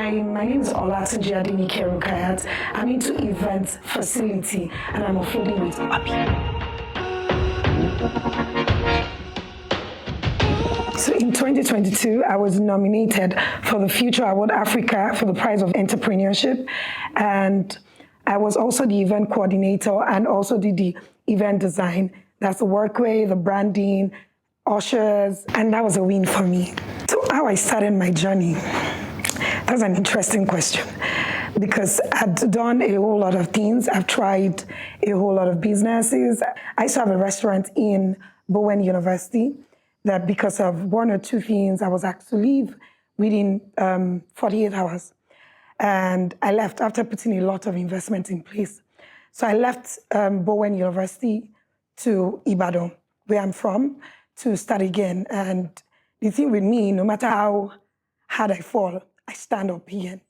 Hi, my name is Olatunji Adenike. I'm into event facility and I'm offloading with HoBeei. So in 2022, I was nominated for the Future Award Africa for the Prize of Entrepreneurship. And I was also the event coordinator and also did the event design. That's the workway, the branding, ushers, and that was a win for me. So how I started my journey, that's an interesting question because I'd done a whole lot of things. I've tried a whole lot of businesses. I used to have a restaurant in Bowen University that because of one or two things, I was asked to leave within 48 hours. And I left after putting a lot of investment in place. So I left Bowen University to Ibadan, where I'm from, to start again. And the thing with me, no matter how hard I fall, I stand up again.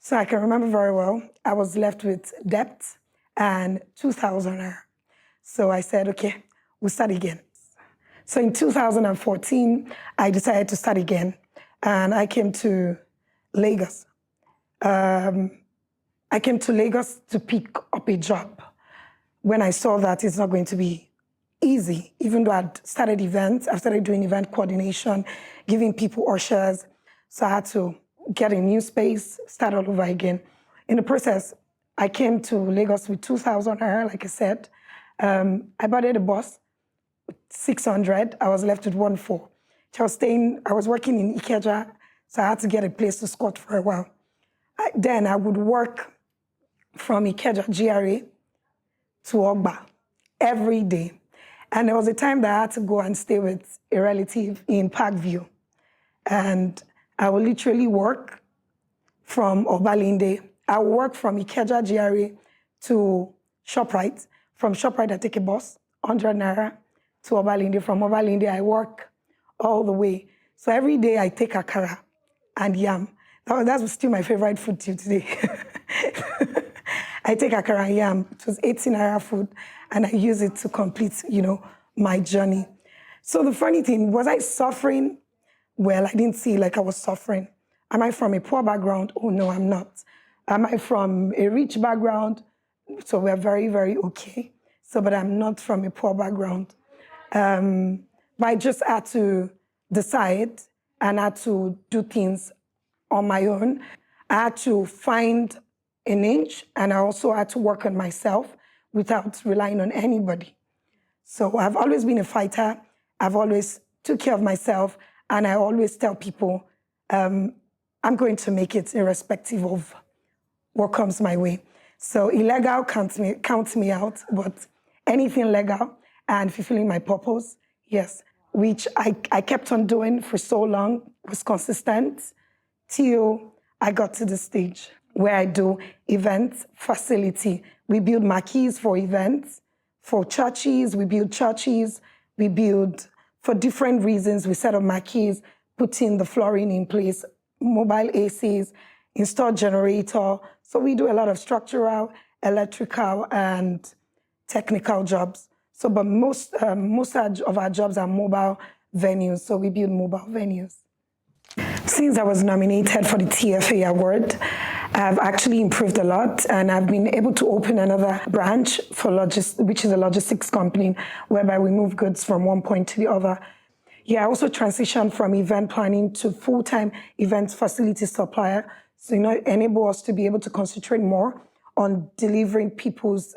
So I can remember very well, I was left with debt and 2,000 naira. So I said, okay, we'll start again. So in 2014, I decided to start again. And I came to Lagos. I came to Lagos to pick up a job when I saw that it's not going to be easy. Even though I'd started events, I started doing event coordination, giving people ushers. So I had to get a new space, start all over again. In the process, I came to Lagos with 2,000 naira, like I said. I boarded a bus with 600. I was left with 1,400. I was working in Ikeja, so I had to get a place to squat for a while. Then I would work from Ikeja GRA to Ogba every day. And there was a time that I had to go and stay with a relative in Parkview. And I would literally work from Obalinde. I would work from Ikeja GRA to ShopRite. From ShopRite, I take a bus, 100 naira, to Obalinde. From Obalinde, I work all the way. So every day I take akara and yam. That was still my favorite food till today. I take akara and yam. It was 18 naira food, and I use it to complete, my journey. So the funny thing, was I suffering? Well, I didn't see like I was suffering. Am I from a poor background? Oh, no, I'm not. Am I from a rich background? So we're very, very okay. But I'm not from a poor background. But I just had to decide and had to do things on my own. I had to find a niche, and I also had to work on myself without relying on anybody. So I've always been a fighter. I've always took care of myself. And I always tell people, I'm going to make it irrespective of what comes my way. So illegal counts me out, but anything legal and fulfilling my purpose, yes, which I kept on doing for so long, was consistent, till I got to the stage where I do event facility. We build marquees for events, for churches, we build churches, we build for different reasons. We set up marquees, putting the flooring in place, mobile ACs, install generator. So we do a lot of structural, electrical, and technical jobs. But most of our jobs are mobile venues. So we build mobile venues. Since I was nominated for the TFA award, I've actually improved a lot, and I've been able to open another branch for which is a logistics company, whereby we move goods from one point to the other. Yeah, I also transitioned from event planning to full-time event facility supplier, so enable us to be able to concentrate more on delivering people's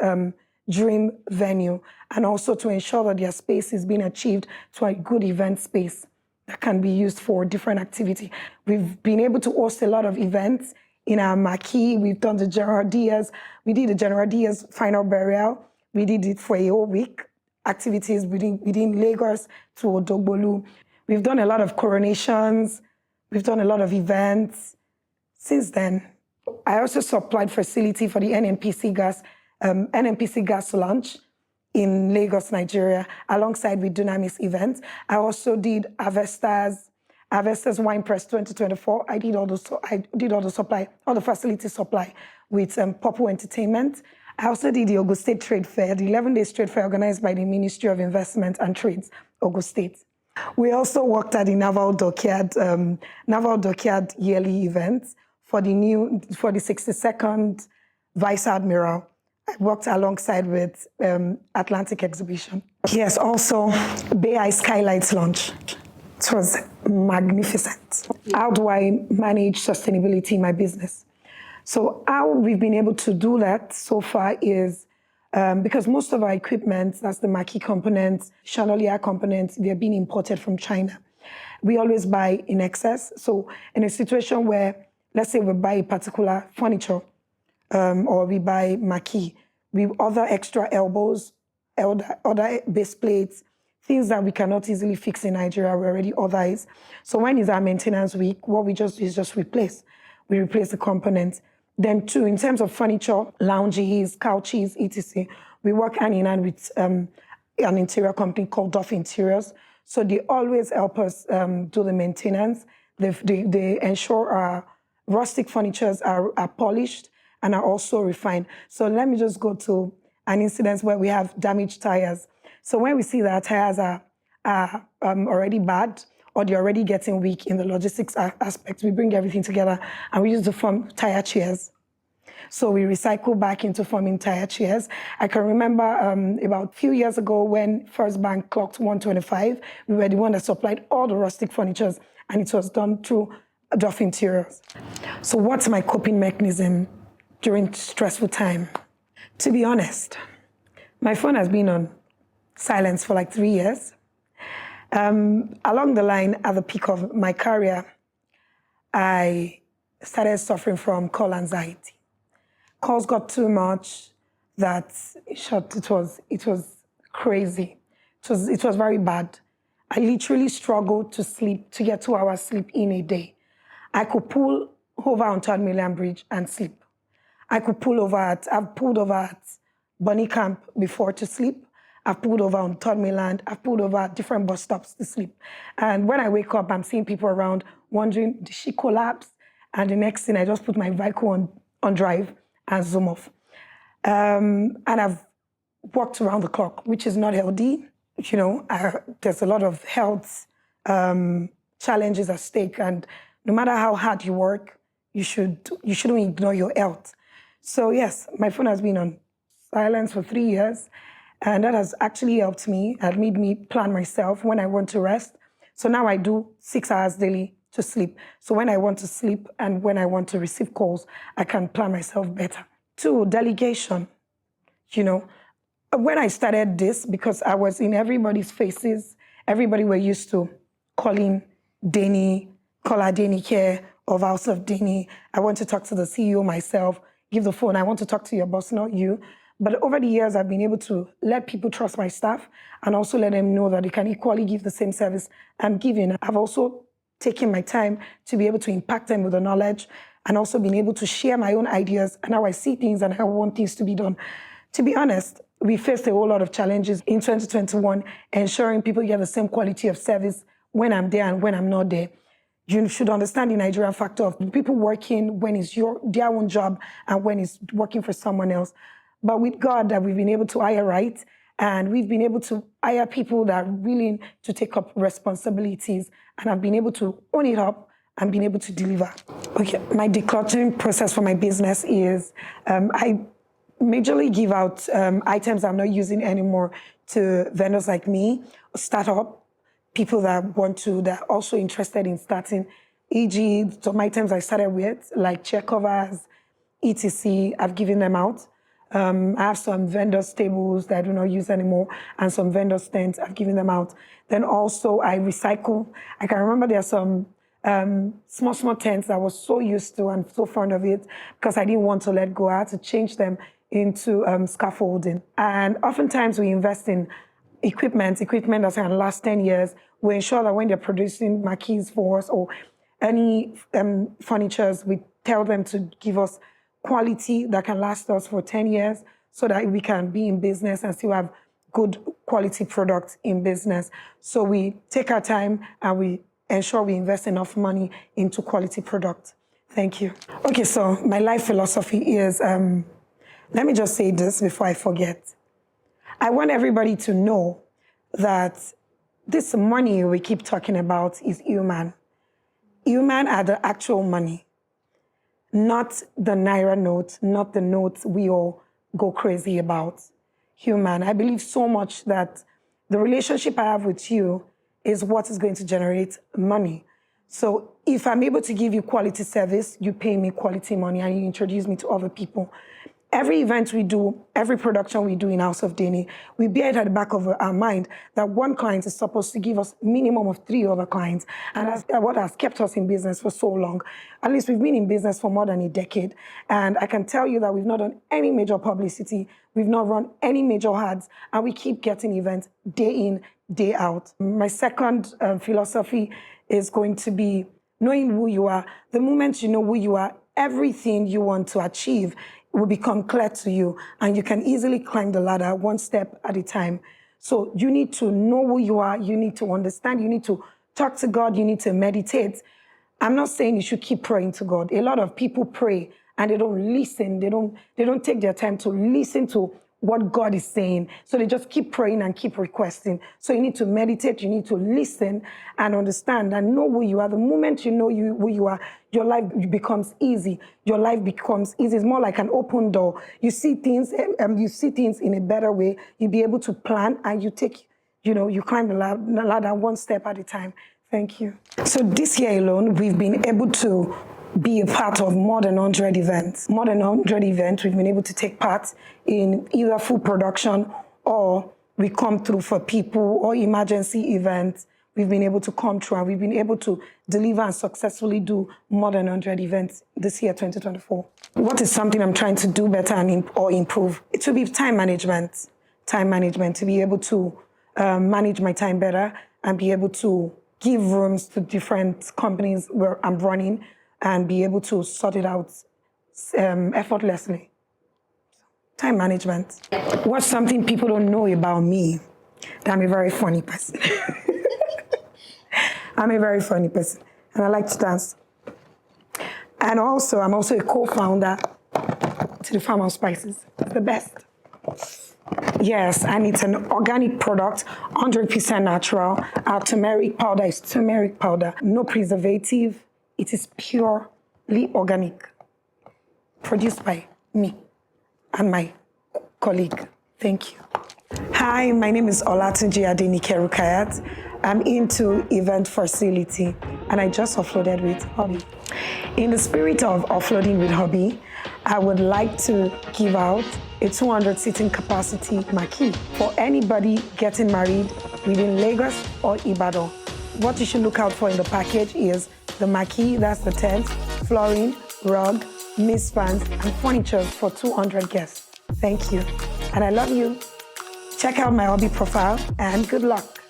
dream venue, and also to ensure that their space is being achieved to a good event space that can be used for different activity. We've been able to host a lot of events in our Marquee. We've done the General Diaz. We did the General Diaz final burial. We did it for a whole week. Activities within Lagos to Odogbolu. We've done a lot of coronations. We've done a lot of events. Since then, I also supplied facility for the NNPC gas launch in Lagos, Nigeria, alongside with Dunamis events. I also did Avesta's Wine Press 2024. I did all the facility supply with Purple Entertainment. I also did the Ogun State Trade Fair, the 11-day trade fair organized by the Ministry of Investment and Trades, Ogun State. We also worked at the Naval Dockyard yearly events for the 62nd Vice Admiral. I worked alongside with Atlantic Exhibition. Yes, also HoBeei Skylights launch. It was magnificent. How do I manage sustainability in my business? So how we've been able to do that so far is because most of our equipment, that's the Marquee components, chandelier components, they're being imported from China. We always buy in excess. So in a situation where, let's say we buy a particular furniture or we buy Marquee, we order extra elbows, order base plates, things that we cannot easily fix in Nigeria, we already order it. So when is our maintenance week, what we just do is just replace. We replace the components. Then two, in terms of furniture, lounges, couches, etc., we work hand in hand with an interior company called Duff Interiors. So they always help us do the maintenance. They ensure our rustic furnitures are polished and are also refined. So let me just go to an incident where we have damaged tires. So when we see that tires are already bad or they're already getting weak in the logistics aspect, we bring everything together and we use to form tire chairs. So we recycle back into forming tire chairs. I can remember about a few years ago when First Bank clocked 125, we were the one that supplied all the rustic furnitures and it was done through Duff Interiors. So what's my coping mechanism during stressful time? To be honest, my phone has been on silence for like 3 years. Along the line, at the peak of my career, I started suffering from call anxiety. Calls got too much that it was crazy. It was very bad. I literally struggled to sleep, to get 2 hours sleep in a day. I could pull over on 3rd Million Bridge and sleep. I've pulled over at Bunny Camp before to sleep. I've pulled over on 3rd Mainland. I've pulled over at different bus stops to sleep. And when I wake up, I'm seeing people around wondering, did she collapse? And the next thing, I just put my vehicle on drive and zoom off. And I've walked around the clock, which is not healthy. You know, there's a lot of health challenges at stake. And no matter how hard you work, you shouldn't ignore your health. So yes, my phone has been on silence for 3 years. And that has actually helped me and made me plan myself when I want to rest. So now I do 6 hours daily to sleep. So when I want to sleep and when I want to receive calls, I can plan myself better. 2, delegation. You know, when I started this, because I was in everybody's faces, everybody were used to calling Denny, call Adenike of House of Denny. I want to talk to the CEO myself, give the phone. I want to talk to your boss, not you. But over the years, I've been able to let people trust my staff and also let them know that they can equally give the same service I'm giving. I've also taken my time to be able to impact them with the knowledge and also being able to share my own ideas and how I see things and how I want things to be done. To be honest, we faced a whole lot of challenges in 2021, ensuring people get the same quality of service when I'm there and when I'm not there. You should understand the Nigerian factor of people working when it's their own job and when it's working for someone else. But with God, that we've been able to hire right, and we've been able to hire people that are willing to take up responsibilities, and I've been able to own it up and been able to deliver. Okay, my decluttering process for my business is I majorly give out items I'm not using anymore to vendors like me, startup, people that are also interested in starting, e.g. some items I started with, like chair covers, etc. I've given them out. I have some vendor tables that I do not use anymore and some vendor stands, I've given them out. Then also I recycle. I can remember there are some small tents that I was so used to and so fond of it because I didn't want to let go. I had to change them into scaffolding. And oftentimes we invest in equipment that can last 10 years. We ensure that when they're producing marquees for us or any furnitures, we tell them to give us quality that can last us for 10 years so that we can be in business and still have good quality products in business. So we take our time and we ensure we invest enough money into quality products. Thank you. Okay, so my life philosophy is, let me just say this before I forget. I want everybody to know that this money we keep talking about is human. Human are the actual money. not the Naira note, not the notes we all go crazy about. Human. I believe so much that the relationship I have with you is what is going to generate money. So if I'm able to give you quality service, you pay me quality money and you introduce me to other people. Every event we do, every production we do in House of Denny, we bear it at the back of our mind that one client is supposed to give us minimum of 3 other clients. And that's what has kept us in business for so long. At least we've been in business for more than a decade. And I can tell you that we've not done any major publicity. We've not run any major ads. And we keep getting events day in, day out. My second philosophy is going to be knowing who you are. The moment you know who you are, everything you want to achieve will become clear to you, and you can easily climb the ladder one step at a time. So you need to know who you are, you need to understand, you need to talk to God, you need to meditate. I'm not saying you should keep praying to God. A lot of people pray and they don't listen, they don't take their time to listen to what God is saying. So they just keep praying and keep requesting. So you need to meditate, you need to listen and understand and know who you are. The moment you know who you are, your life becomes easy. Your life becomes easy. It's more like an open door. You see things in a better way. You'll be able to plan and you climb the ladder one step at a time. Thank you. So this year alone, we've been able to be a part of more than 100 events. More than 100 events, we've been able to take part in either full production or we come through for people or emergency events. We've been able to come through and we've been able to deliver and successfully do more than 100 events this year, 2024. What is something I'm trying to do better or improve? It will be time management. Time management, to be able to manage my time better and be able to give rooms to different companies where I'm running and be able to sort it out effortlessly. Time management. What's something people don't know about me? That I'm a very funny person. I'm a very funny person, and I like to dance. And also, I'm also a co-founder to the Farm of Spices. It's the best. Yes, and it's an organic product, 100% natural. Our turmeric powder is turmeric powder, no preservative. It is purely organic, produced by me and my colleague. Thank you. Hi, my name is Olatunji Adenike. I'm into event facility, and I just offloaded with HoBeei. In the spirit of offloading with HoBeei, I would like to give out a 200-seating capacity Marquee for anybody getting married within Lagos or Ibadan. What you should look out for in the package is the Marquee, that's the tent, flooring, rug, mist fans, and furniture for 200 guests. Thank you, and I love you. Check out my HoBeei profile, and good luck.